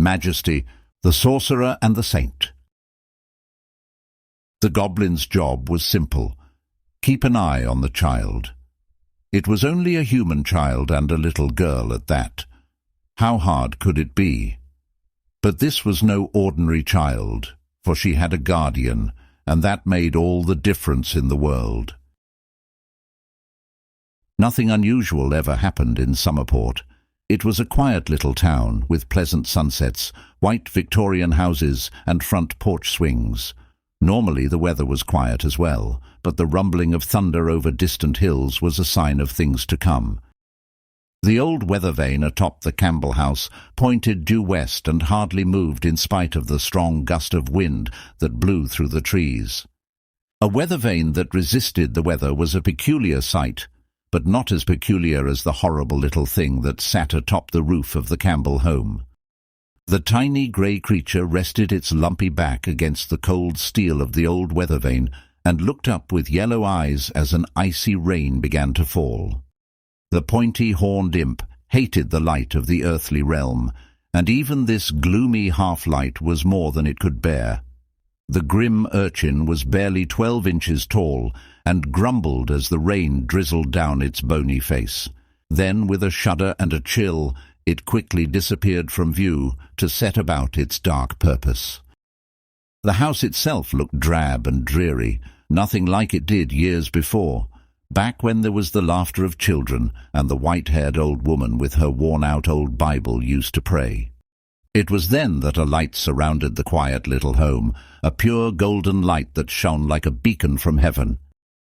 Majesty, the Sorcerer and the Saint. The goblin's job was simple. Keep an eye on the child. It was only a human child and a little girl at that. How hard could it be? But this was no ordinary child, for she had a guardian, and that made all the difference in the world. Nothing unusual ever happened in Summerport. It was a quiet little town with pleasant sunsets, white Victorian houses and front porch swings. Normally the weather was quiet as well, but the rumbling of thunder over distant hills was a sign of things to come. The old weather vane atop the Campbell house pointed due west and hardly moved in spite of the strong gust of wind that blew through the trees. A weather vane that resisted the weather was a peculiar sight, but not as peculiar as the horrible little thing that sat atop the roof of the Campbell home. The tiny grey creature rested its lumpy back against the cold steel of the old weather vane and looked up with yellow eyes as an icy rain began to fall. The pointy-horned imp hated the light of the earthly realm, and even this gloomy half-light was more than it could bear. The grim urchin was barely 12 inches tall and grumbled as the rain drizzled down its bony face. Then, with a shudder and a chill, it quickly disappeared from view to set about its dark purpose. The house itself looked drab and dreary, nothing like it did years before, back when there was the laughter of children and the white-haired old woman with her worn-out old Bible used to pray. It was then that a light surrounded the quiet little home, a pure golden light that shone like a beacon from heaven.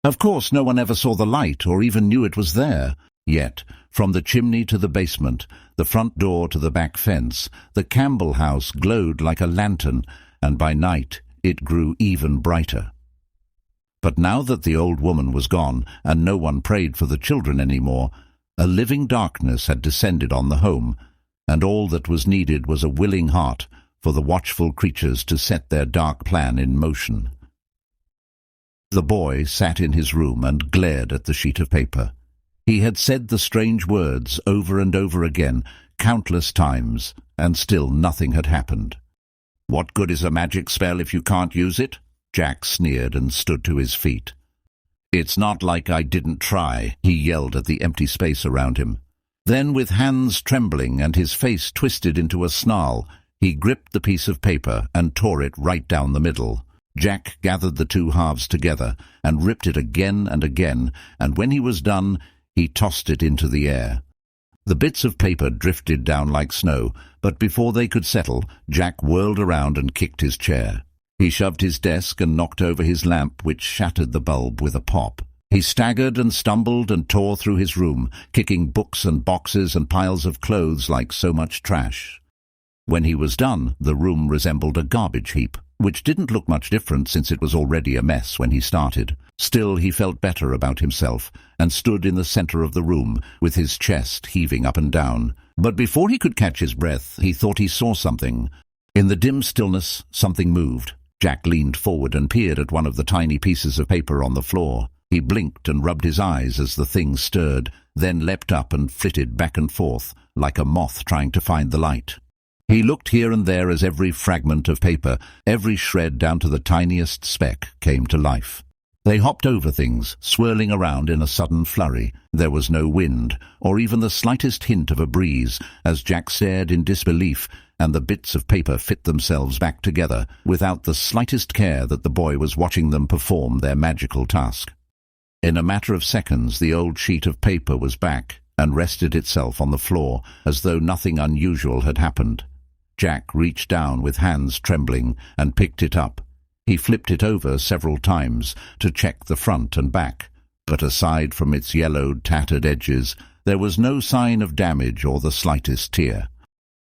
Of course, no one ever saw the light or even knew it was there. Yet, from the chimney to the basement, the front door to the back fence, the Campbell house glowed like a lantern, and by night it grew even brighter. But now that the old woman was gone, and no one prayed for the children any more, a living darkness had descended on the home, and all that was needed was a willing heart for the watchful creatures to set their dark plan in motion. The boy sat in his room and glared at the sheet of paper. He had said the strange words over and over again, countless times, and still nothing had happened. "What good is a magic spell if you can't use it?" Jack sneered and stood to his feet. "It's not like I didn't try," he yelled at the empty space around him. Then, with hands trembling and his face twisted into a snarl, he gripped the piece of paper and tore it right down the middle. Jack gathered the two halves together and ripped it again and again, and when he was done, he tossed it into the air. The bits of paper drifted down like snow, but before they could settle, Jack whirled around and kicked his chair. He shoved his desk and knocked over his lamp, which shattered the bulb with a pop. He staggered and stumbled and tore through his room, kicking books and boxes and piles of clothes like so much trash. When he was done, the room resembled a garbage heap, which didn't look much different since it was already a mess when he started. Still, he felt better about himself and stood in the center of the room with his chest heaving up and down. But before he could catch his breath, he thought he saw something. In the dim stillness, something moved. Jack leaned forward and peered at one of the tiny pieces of paper on the floor. He blinked and rubbed his eyes as the thing stirred, then leapt up and flitted back and forth, like a moth trying to find the light. He looked here and there as every fragment of paper, every shred down to the tiniest speck, came to life. They hopped over things, swirling around in a sudden flurry. There was no wind, or even the slightest hint of a breeze, as Jack stared in disbelief, and the bits of paper fit themselves back together, without the slightest care that the boy was watching them perform their magical task. In a matter of seconds, the old sheet of paper was back, and rested itself on the floor, as though nothing unusual had happened. Jack reached down with hands trembling and picked it up. He flipped it over several times to check the front and back, but aside from its yellowed, tattered edges, there was no sign of damage or the slightest tear.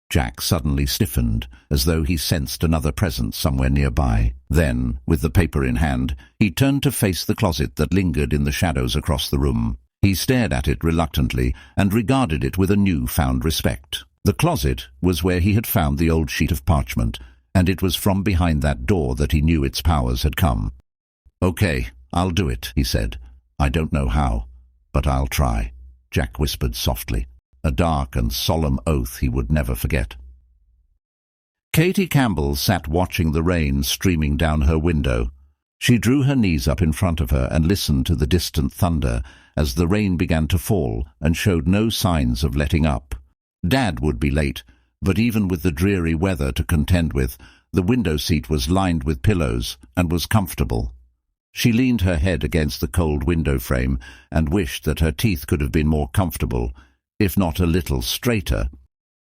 Jack suddenly stiffened, as though he sensed another presence somewhere nearby. Then, with the paper in hand, he turned to face the closet that lingered in the shadows across the room. He stared at it reluctantly and regarded it with a new-found respect. The closet was where he had found the old sheet of parchment, and it was from behind that door that he knew its powers had come. "Okay, I'll do it," he said. "I don't know how, but I'll try," Jack whispered softly, a dark and solemn oath he would never forget. Katie Campbell sat watching the rain streaming down her window. She drew her knees up in front of her and listened to the distant thunder as the rain began to fall and showed no signs of letting up. Dad would be late, but even with the dreary weather to contend with, the window seat was lined with pillows and was comfortable. She leaned her head against the cold window frame and wished that her teeth could have been more comfortable, if not a little straighter.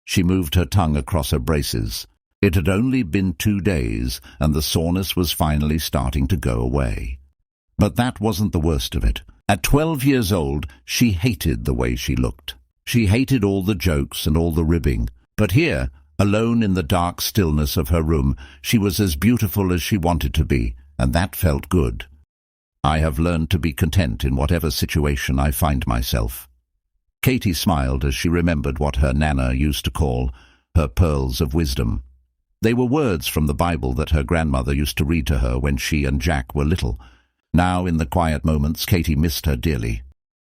She moved her tongue across her braces. It had only been 2 days, and the soreness was finally starting to go away. But that wasn't the worst of it. At 12 years old, she hated the way she looked. She hated all the jokes and all the ribbing. But here, alone in the dark stillness of her room, she was as beautiful as she wanted to be, and that felt good. I have learned to be content in whatever situation I find myself. Katie smiled as she remembered what her Nana used to call her pearls of wisdom. They were words from the Bible that her grandmother used to read to her when she and Jack were little. Now, in the quiet moments, Katie missed her dearly.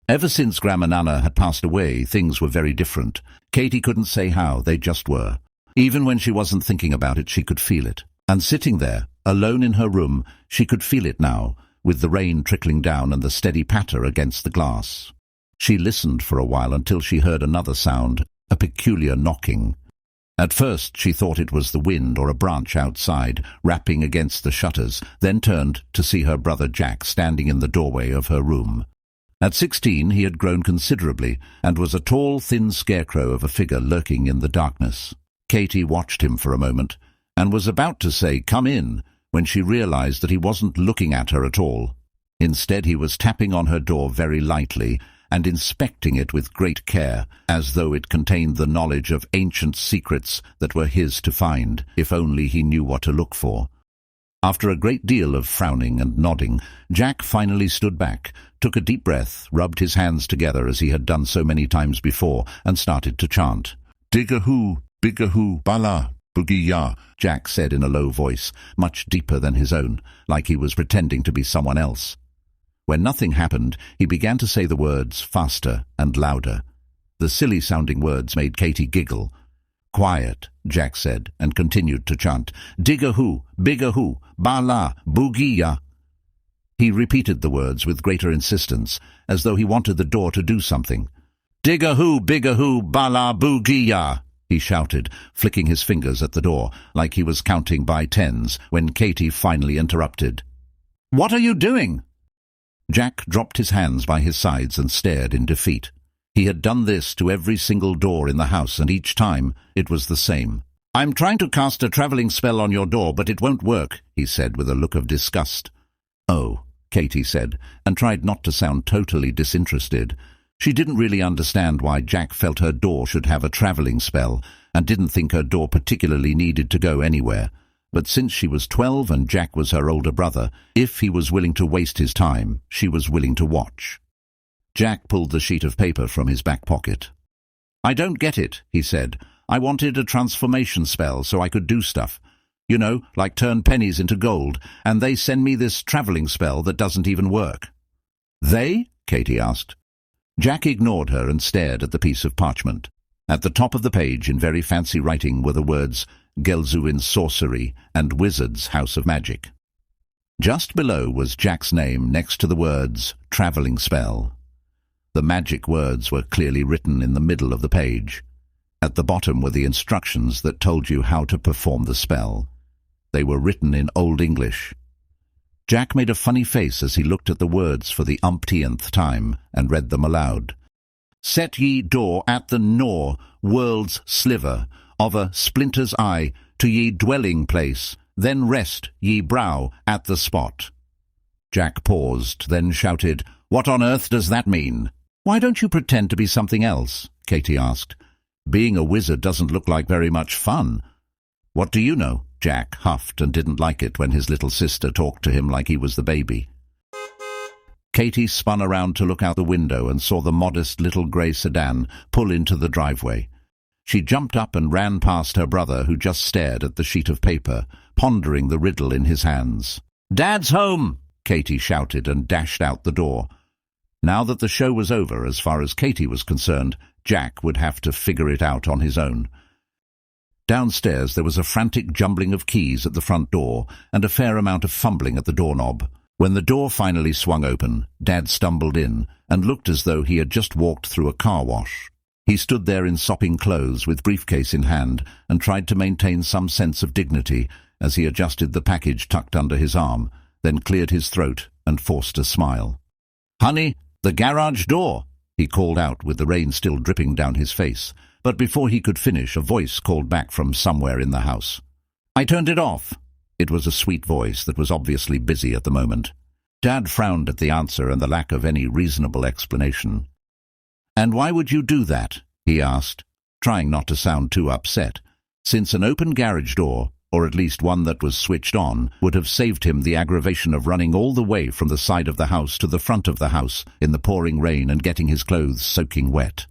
Ever since Grandma Nana had passed away, things were very different. Katie couldn't say how, they just were. Even when she wasn't thinking about it, she could feel it. And sitting there, alone in her room, she could feel it now, with the rain trickling down and the steady patter against the glass. She listened for a while until she heard another sound, a peculiar knocking. At first she thought it was the wind or a branch outside, rapping against the shutters, then turned to see her brother Jack standing in the doorway of her room. At 16 he had grown considerably, and was a tall, thin scarecrow of a figure lurking in the darkness. Katie watched him for a moment, and was about to say, "Come in," when she realized that he wasn't looking at her at all. Instead he was tapping on her door very lightly, and inspecting it with great care, as though it contained the knowledge of ancient secrets that were his to find, if only he knew what to look for. After a great deal of frowning and nodding, Jack finally stood back, took a deep breath, rubbed his hands together as he had done so many times before, and started to chant. "Digahoo, bigahoo, bala, boogie-ya," Jack said in a low voice, much deeper than his own, like he was pretending to be someone else. When nothing happened, he began to say the words faster and louder. The silly-sounding words made Katie giggle. "Quiet," Jack said, and continued to chant, "Digahoo, bigahoo, ba-la, boogie-ya." He repeated the words with greater insistence, as though he wanted the door to do something. "Digahoo, bigahoo, ba-la, boogie-ya," he shouted, flicking his fingers at the door, like he was counting by tens, when Katie finally interrupted. "What are you doing?" Jack dropped his hands by his sides and stared in defeat. He had done this to every single door in the house, and each time it was the same. "I'm trying to cast a traveling spell on your door, but it won't work," he said with a look of disgust. "Oh," Katie said, and tried not to sound totally disinterested. She didn't really understand why Jack felt her door should have a traveling spell, and didn't think her door particularly needed to go anywhere. But since she was 12 and Jack was her older brother, if he was willing to waste his time, she was willing to watch. Jack pulled the sheet of paper from his back pocket. "I don't get it," he said. "I wanted a transformation spell so I could do stuff. You know, like turn pennies into gold, and they send me this traveling spell that doesn't even work." "They?" Katie asked. Jack ignored her and stared at the piece of parchment. At the top of the page, in very fancy writing, were the words Gelzuin's Sorcery and Wizard's House of Magic. Just below was Jack's name next to the words Traveling Spell. The magic words were clearly written in the middle of the page. At the bottom were the instructions that told you how to perform the spell. They were written in Old English. Jack made a funny face as he looked at the words for the umpteenth time and read them aloud. "Set ye door at the gnaw, world's sliver, of a splinter's eye, to ye dwelling place, then rest ye brow at the spot." Jack paused, then shouted, "What on earth does that mean?" "Why don't you pretend to be something else?" Katie asked. "Being a wizard doesn't look like very much fun." "What do you know?" Jack huffed and didn't like it when his little sister talked to him like he was the baby. Katie spun around to look out the window and saw the modest little grey sedan pull into the driveway. She jumped up and ran past her brother, who just stared at the sheet of paper, pondering the riddle in his hands. "Dad's home!" Katie shouted and dashed out the door. Now that the show was over, as far as Katie was concerned, Jack would have to figure it out on his own. Downstairs there was a frantic jumbling of keys at the front door and a fair amount of fumbling at the doorknob. When the door finally swung open, Dad stumbled in and looked as though he had just walked through a car wash. He stood there in sopping clothes with briefcase in hand and tried to maintain some sense of dignity as he adjusted the package tucked under his arm, then cleared his throat and forced a smile. "Honey, the garage door," he called out with the rain still dripping down his face. But before he could finish, a voice called back from somewhere in the house. "I turned it off." It was a sweet voice that was obviously busy at the moment. Dad frowned at the answer and the lack of any reasonable explanation. "And why would you do that?" he asked, trying not to sound too upset, since an open garage door, or at least one that was switched on, would have saved him the aggravation of running all the way from the side of the house to the front of the house in the pouring rain and getting his clothes soaking wet.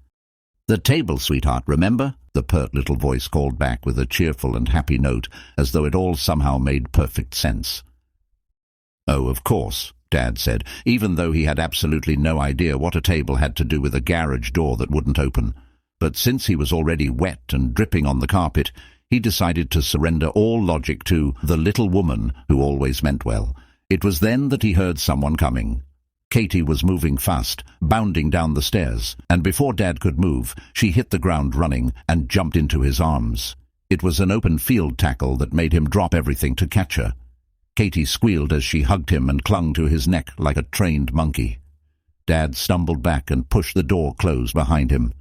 "The table, sweetheart, remember?" the pert little voice called back with a cheerful and happy note, as though it all somehow made perfect sense. "Oh, of course," Dad said, even though he had absolutely no idea what a table had to do with a garage door that wouldn't open. But since he was already wet and dripping on the carpet, he decided to surrender all logic to the little woman who always meant well. It was then that he heard someone coming. Katie was moving fast, bounding down the stairs, and before Dad could move, she hit the ground running and jumped into his arms. It was an open field tackle that made him drop everything to catch her. Katie squealed as she hugged him and clung to his neck like a trained monkey. Dad stumbled back and pushed the door closed behind him.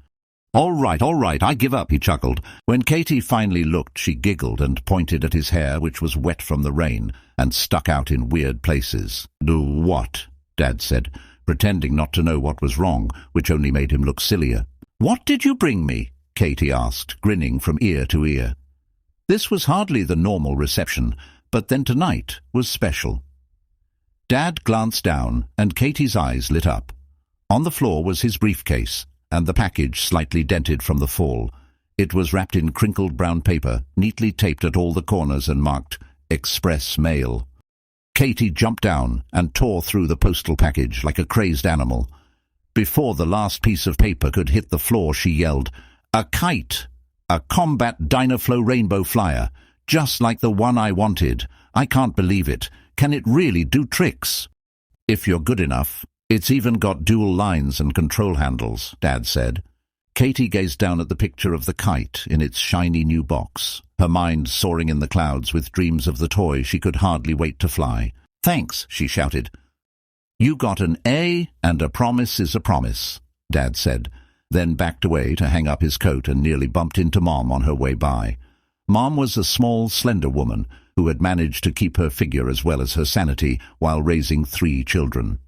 All right, I give up," he chuckled. When Katie finally looked, she giggled and pointed at his hair, which was wet from the rain and stuck out in weird places. "Do what?" Dad said, pretending not to know what was wrong, which only made him look sillier. "What did you bring me?" Katie asked, grinning from ear to ear. This was hardly the normal reception, but then tonight was special. Dad glanced down, and Katie's eyes lit up. On the floor was his briefcase, and the package slightly dented from the fall. It was wrapped in crinkled brown paper, neatly taped at all the corners and marked "Express Mail." Katie jumped down and tore through the postal package like a crazed animal. Before the last piece of paper could hit the floor, she yelled, "A kite! A combat Dynaflow rainbow flyer! Just like the one I wanted! I can't believe it! Can it really do tricks?" "If you're good enough. It's even got dual lines and control handles," Dad said. Katie gazed down at the picture of the kite in its shiny new box, her mind soaring in the clouds with dreams of the toy she could hardly wait to fly. "Thanks," she shouted. "You got an A, and a promise is a promise," Dad said, then backed away to hang up his coat and nearly bumped into Mom on her way by. Mom was a small, slender woman who had managed to keep her figure as well as her sanity while raising 3 children.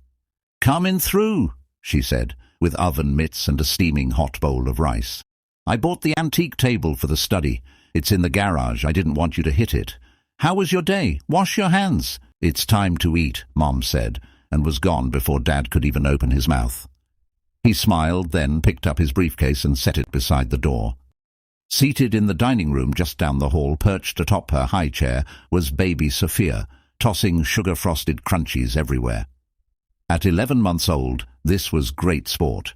"Comin' through," she said, with oven mitts and a steaming hot bowl of rice. "I bought the antique table for the study. It's in the garage. I didn't want you to hit it. How was your day? Wash your hands." "It's time to eat," Mom said, and was gone before Dad could even open his mouth. He smiled, then picked up his briefcase and set it beside the door. Seated in the dining room just down the hall, perched atop her high chair, was baby Sophia, tossing sugar-frosted crunchies everywhere. At 11 months old, this was great sport.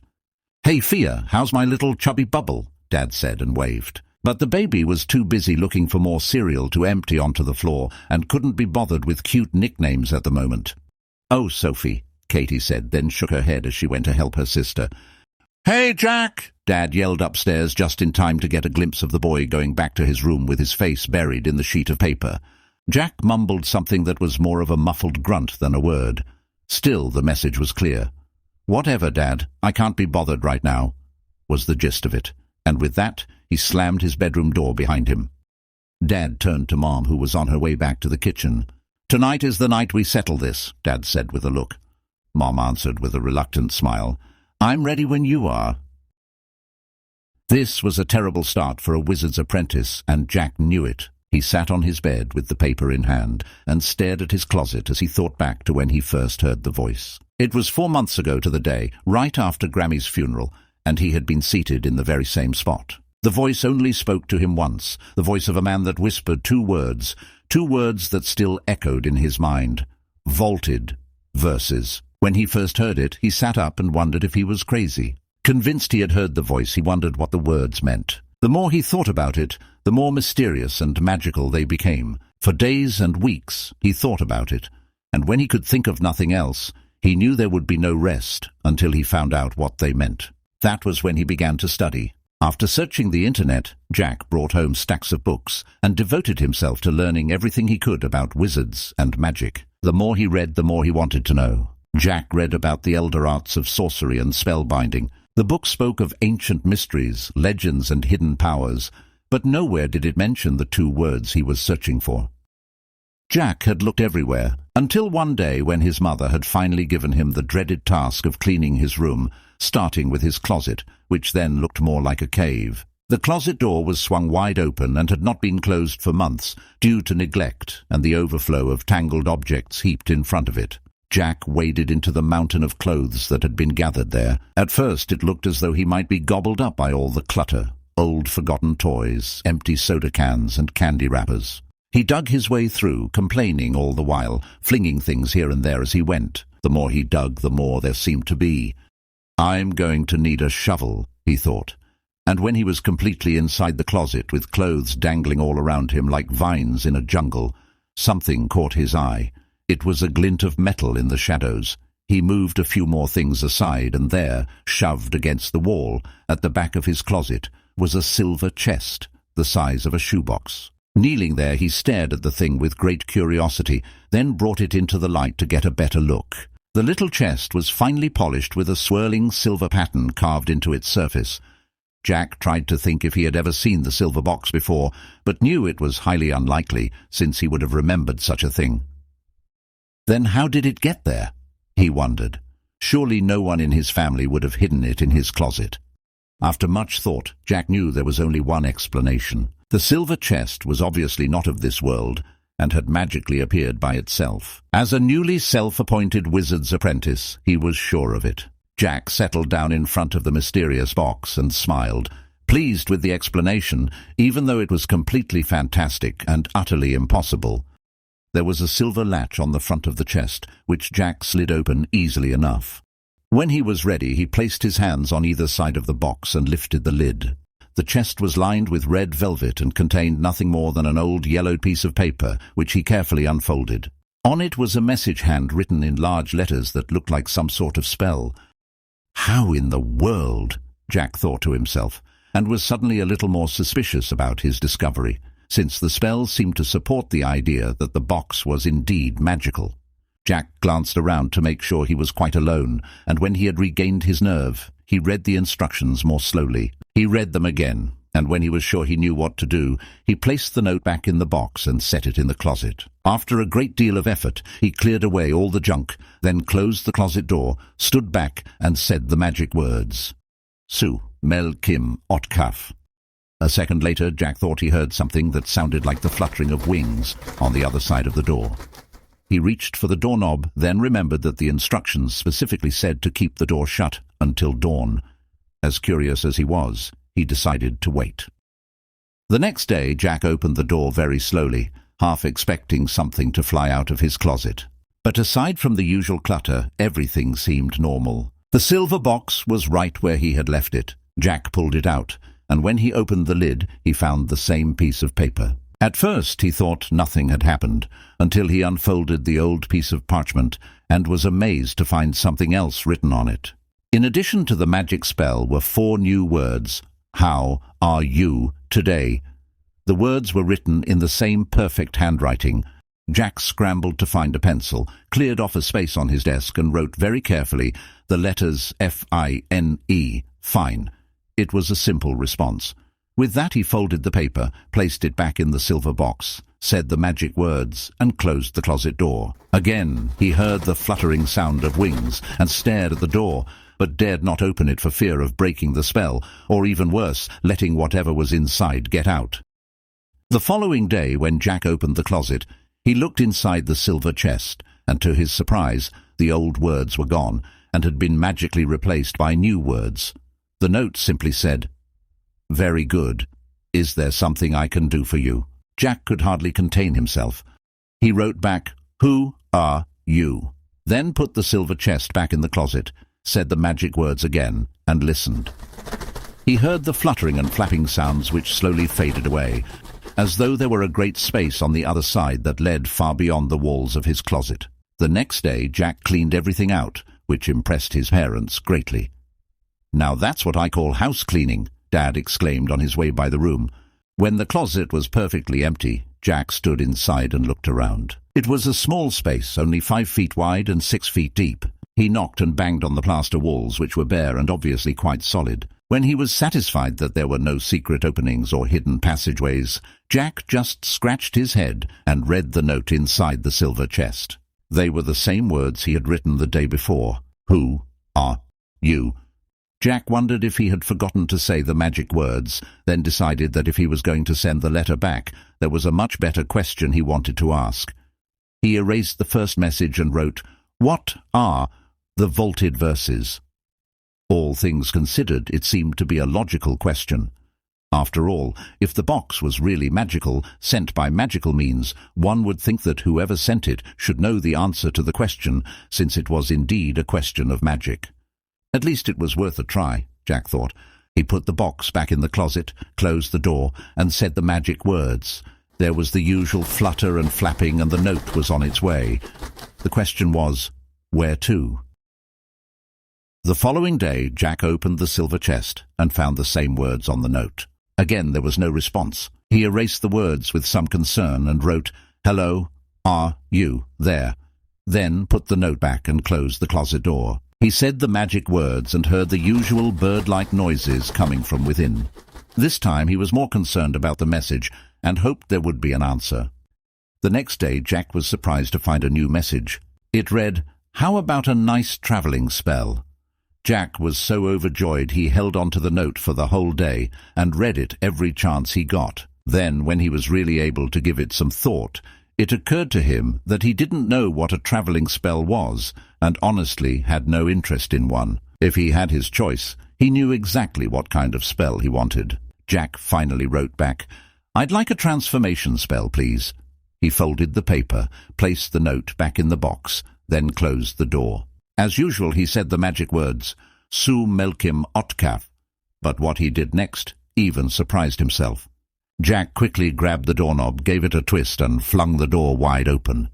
"Hey, Fia, how's my little chubby bubble?" Dad said and waved. But the baby was too busy looking for more cereal to empty onto the floor and couldn't be bothered with cute nicknames at the moment. "Oh, Sophie," Katie said, then shook her head as she went to help her sister. "Hey, Jack!" Dad yelled upstairs just in time to get a glimpse of the boy going back to his room with his face buried in the sheet of paper. Jack mumbled something that was more of a muffled grunt than a word. Still, the message was clear. "Whatever, Dad, I can't be bothered right now," was the gist of it, and with that, he slammed his bedroom door behind him. Dad turned to Mom, who was on her way back to the kitchen. "Tonight is the night we settle this," Dad said with a look. Mom answered with a reluctant smile, "I'm ready when you are." This was a terrible start for a wizard's apprentice, and Jack knew it. He sat on his bed with the paper in hand and stared at his closet as he thought back to when he first heard the voice. It was 4 months ago to the day, right after Grammy's funeral, and he had been seated in the very same spot. The voice only spoke to him once, the voice of a man that whispered 2 words that still echoed in his mind. Vaulted verses. When he first heard it, he sat up and wondered if he was crazy. Convinced he had heard the voice, he wondered what the words meant. The more he thought about it, the more mysterious and magical they became. For days and weeks he thought about it, and when he could think of nothing else, he knew there would be no rest until he found out what they meant. That was when he began to study. After searching the internet, Jack brought home stacks of books and devoted himself to learning everything he could about wizards and magic. The more he read, the more he wanted to know. Jack read about the elder arts of sorcery and spellbinding. The book spoke of ancient mysteries, legends, and hidden powers, but nowhere did it mention the two words he was searching for. Jack had looked everywhere, until one day when his mother had finally given him the dreaded task of cleaning his room, starting with his closet, which then looked more like a cave. The closet door was swung wide open and had not been closed for months due to neglect and the overflow of tangled objects heaped in front of it. Jack waded into the mountain of clothes that had been gathered there. At first it looked as though he might be gobbled up by all the clutter, old forgotten toys, empty soda cans and candy wrappers. He dug his way through, complaining all the while, flinging things here and there as he went. The more he dug, the more there seemed to be. "I'm going to need a shovel," he thought. And when he was completely inside the closet, with clothes dangling all around him like vines in a jungle, something caught his eye. It was a glint of metal in the shadows. He moved a few more things aside, and there, shoved against the wall, at the back of his closet, was a silver chest, the size of a shoebox. Kneeling there, he stared at the thing with great curiosity, then brought it into the light to get a better look. The little chest was finely polished with a swirling silver pattern carved into its surface. Jack tried to think if he had ever seen the silver box before, but knew it was highly unlikely, since he would have remembered such a thing. Then how did it get there? He wondered. Surely no one in his family would have hidden it in his closet. After much thought, Jack knew there was only one explanation. The silver chest was obviously not of this world, and had magically appeared by itself. As a newly self-appointed wizard's apprentice, he was sure of it. Jack settled down in front of the mysterious box and smiled, pleased with the explanation, even though it was completely fantastic and utterly impossible. There was a silver latch on the front of the chest, which Jack slid open easily enough. When he was ready, he placed his hands on either side of the box and lifted the lid. The chest was lined with red velvet and contained nothing more than an old yellowed piece of paper, which he carefully unfolded. On it was a message hand written in large letters that looked like some sort of spell. How in the world? Jack thought to himself, and was suddenly a little more suspicious about his discovery, since the spell seemed to support the idea that the box was indeed magical. Jack glanced around to make sure he was quite alone, and when he had regained his nerve, he read the instructions more slowly. He read them again, and when he was sure he knew what to do, he placed the note back in the box and set it in the closet. After a great deal of effort, he cleared away all the junk, then closed the closet door, stood back, and said the magic words. Su, Mel Kim, Otkaf. A second later, Jack thought he heard something that sounded like the fluttering of wings on the other side of the door. He reached for the doorknob, then remembered that the instructions specifically said to keep the door shut until dawn. As curious as he was, he decided to wait. The next day, Jack opened the door very slowly, half expecting something to fly out of his closet. But aside from the usual clutter, everything seemed normal. The silver box was right where he had left it. Jack pulled it out, and when he opened the lid, he found the same piece of paper. At first he thought nothing had happened, until he unfolded the old piece of parchment and was amazed to find something else written on it. In addition to the magic spell were 4 new words. How are you today? The words were written in the same perfect handwriting. Jack scrambled to find a pencil, cleared off a space on his desk, and wrote very carefully the letters F-I-N-E, fine. It was a simple response. With that he folded the paper, placed it back in the silver box, said the magic words, and closed the closet door. Again he heard the fluttering sound of wings, and stared at the door, but dared not open it for fear of breaking the spell, or even worse, letting whatever was inside get out. The following day, when Jack opened the closet, he looked inside the silver chest, and to his surprise, the old words were gone, and had been magically replaced by new words. The note simply said, "Very good. Is there something I can do for you?" Jack could hardly contain himself. He wrote back, "Who are you?" Then put the silver chest back in the closet, said the magic words again, and listened. He heard the fluttering and flapping sounds which slowly faded away, as though there were a great space on the other side that led far beyond the walls of his closet. The next day Jack cleaned everything out, which impressed his parents greatly. "Now that's what I call house cleaning," Dad exclaimed on his way by the room. When the closet was perfectly empty, Jack stood inside and looked around. It was a small space, only 5 feet wide and 6 feet deep. He knocked and banged on the plaster walls, which were bare and obviously quite solid. When he was satisfied that there were no secret openings or hidden passageways, Jack just scratched his head and read the note inside the silver chest. They were the same words he had written the day before. "Who are you?" Jack wondered if he had forgotten to say the magic words, then decided that if he was going to send the letter back, there was a much better question he wanted to ask. He erased the first message and wrote, "What are the vaulted verses?" All things considered, it seemed to be a logical question. After all, if the box was really magical, sent by magical means, one would think that whoever sent it should know the answer to the question, since it was indeed a question of magic. At least it was worth a try, Jack thought. He put the box back in the closet, closed the door, and said the magic words. There was the usual flutter and flapping, and the note was on its way. The question was, where to? The following day, Jack opened the silver chest and found the same words on the note. Again, there was no response. He erased the words with some concern and wrote, "Hello, are you there?" Then put the note back and closed the closet door. He said the magic words and heard the usual bird-like noises coming from within. This time he was more concerned about the message and hoped there would be an answer. The next day Jack was surprised to find a new message. It read, "How about a nice travelling spell?" Jack was so overjoyed he held on to the note for the whole day and read it every chance he got. Then, when he was really able to give it some thought, it occurred to him that he didn't know what a travelling spell was, and honestly had no interest in one. If he had his choice, he knew exactly what kind of spell he wanted. Jack finally wrote back, "I'd like a transformation spell, please." He folded the paper, placed the note back in the box, then closed the door. As usual, he said the magic words, "Su Melkim Otkaf," but what he did next even surprised himself. Jack quickly grabbed the doorknob, gave it a twist, and flung the door wide open.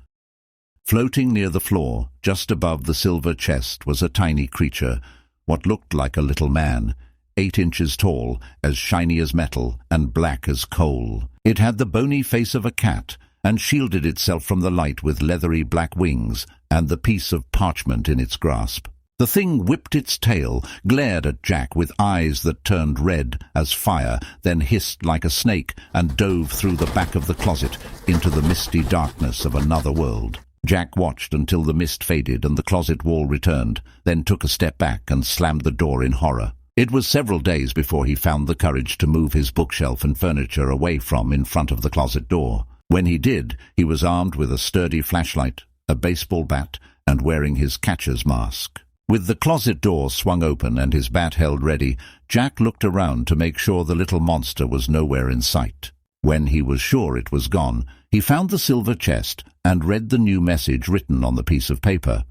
Floating near the floor, just above the silver chest, was a tiny creature, what looked like a little man, 8 inches tall, as shiny as metal, and black as coal. It had the bony face of a cat, and shielded itself from the light with leathery black wings and the piece of parchment in its grasp. The thing whipped its tail, glared at Jack with eyes that turned red as fire, then hissed like a snake and dove through the back of the closet into the misty darkness of another world. Jack watched until the mist faded and the closet wall returned, then took a step back and slammed the door in horror. It was several days before he found the courage to move his bookshelf and furniture away from in front of the closet door. When he did, he was armed with a sturdy flashlight, a baseball bat, and wearing his catcher's mask. With the closet door swung open and his bat held ready, Jack looked around to make sure the little monster was nowhere in sight. When he was sure it was gone, he found the silver chest and read the new message written on the piece of paper.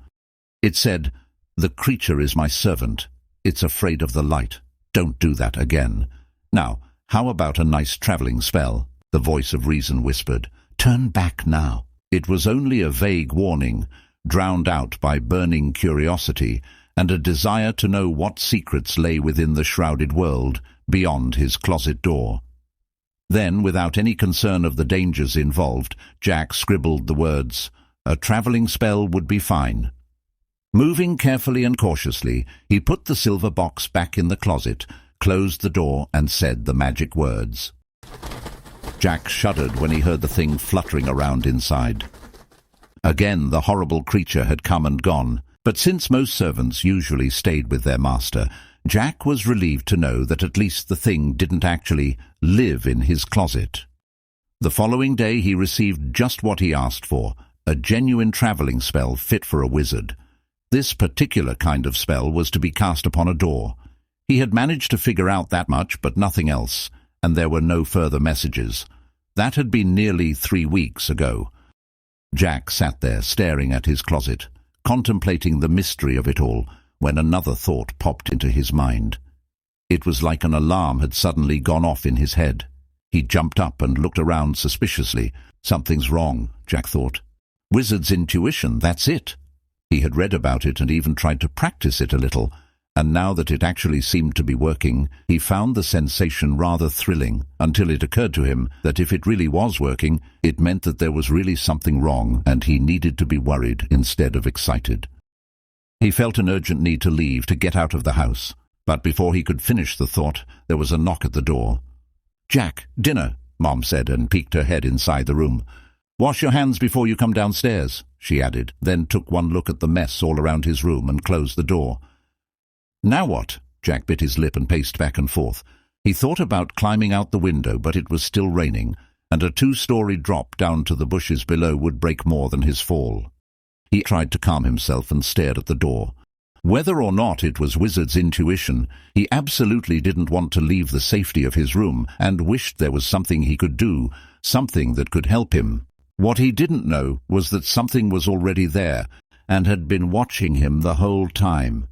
It said, "The creature is my servant. It's afraid of the light. Don't do that again. Now, how about a nice travelling spell?" The voice of reason whispered, "Turn back now." It was only a vague warning, drowned out by burning curiosity and a desire to know what secrets lay within the shrouded world beyond his closet door. Then, without any concern of the dangers involved, Jack scribbled the words, "A travelling spell would be fine." Moving carefully and cautiously, he put the silver box back in the closet, closed the door, and said the magic words. Jack shuddered when he heard the thing fluttering around inside. Again, the horrible creature had come and gone, but since most servants usually stayed with their master, Jack was relieved to know that at least the thing didn't actually live in his closet. The following day he received just what he asked for, a genuine travelling spell fit for a wizard. This particular kind of spell was to be cast upon a door. He had managed to figure out that much, but nothing else, and there were no further messages. That had been nearly 3 weeks ago. Jack sat there staring at his closet, contemplating the mystery of it all, when another thought popped into his mind. It was like an alarm had suddenly gone off in his head. He jumped up and looked around suspiciously. Something's wrong, Jack thought. Wizard's intuition, that's it. He had read about it and even tried to practice it a little, and now that it actually seemed to be working, he found the sensation rather thrilling, until it occurred to him that if it really was working, it meant that there was really something wrong and he needed to be worried instead of excited. He felt an urgent need to leave, to get out of the house, but before he could finish the thought, there was a knock at the door. "Jack, dinner," Mom said and peeked her head inside the room. "Wash your hands before you come downstairs," she added, then took one look at the mess all around his room and closed the door. Now what? Jack bit his lip and paced back and forth. He thought about climbing out the window, but it was still raining, and a 2-story drop down to the bushes below would break more than his fall. He tried to calm himself and stared at the door. Whether or not it was Wizard's intuition, he absolutely didn't want to leave the safety of his room and wished there was something he could do, something that could help him. What he didn't know was that something was already there and had been watching him the whole time.